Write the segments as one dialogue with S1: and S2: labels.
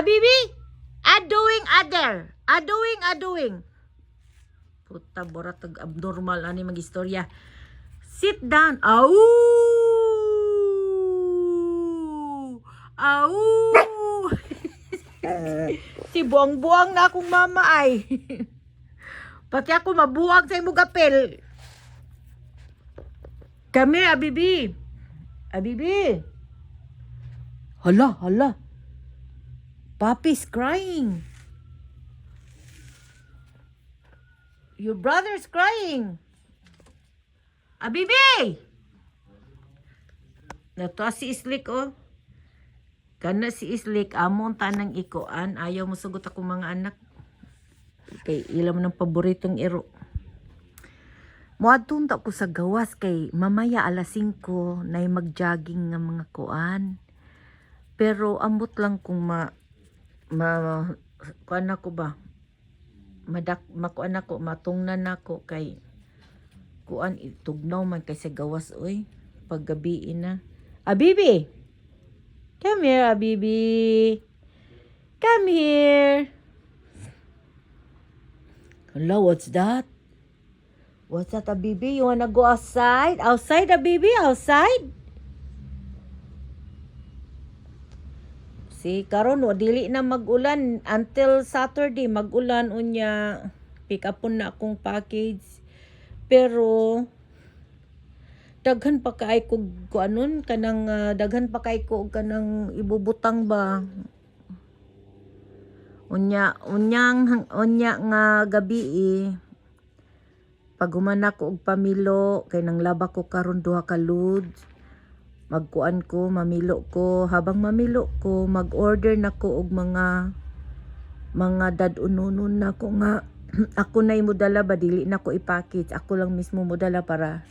S1: Bibi? Adoing other. Adoing. Puta, boratag abnormal. Ano yung mag-istorya? Sit down. Au! Si buang-buang na akong mama ay. Pati ako mabuang sa imong apel. Come here, Abibi. Hala. Papi's crying. Your brother's crying. Abibi! Nato si Islik, oh. Kana si Islik, amon tanang ikoan. Ayaw mo sugot ako mga anak. Kay ilam ng paboritong iro. Muadtong ta ko sa gawas kay mamaya alas 5 na mag-jogging nga mga kuan. Pero ambot lang kung kuan ako ba? Makuan ako, matungnan ako kay kuan itugnaw man kay sa gawas oy. Paggabi na. Abibi! Come here, Abibi. Come here. Hello, what's that? What's that, Abibi? You wanna go outside? Outside, Abibi? Outside? Si karon dili na mag-ulan until Saturday mag-ulan unya. Pick upon na akong package. Pero daghan pa kay ko anon kanang daghan pa kay ko kanang ibubutang ba. Unya nga gabi pag human ako og pamilo kay nang laba ko karon 2 ka loads. Magkuan ko, mamilo ko, habang mamilo ko mag-order nako og mga dad-ununon nako nga ako na imudala ba dili nako i-package, ako lang mismo mudala para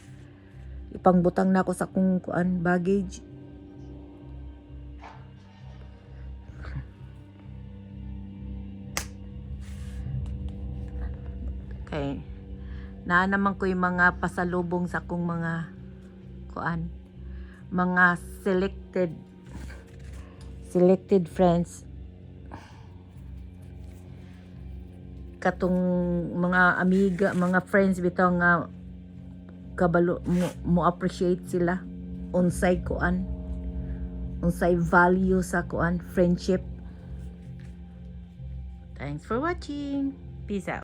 S1: ipangbutang nako sa kung kuan baggage. Okay. Na naman ko yung mga pasalubong sa akong mga kuan, mga selected friends. Katong mga amiga, mga friends bitaw nga kabalo mo appreciate sila unsay kuan, unsay value sa kuan friendship. Thanks for watching. Peace out.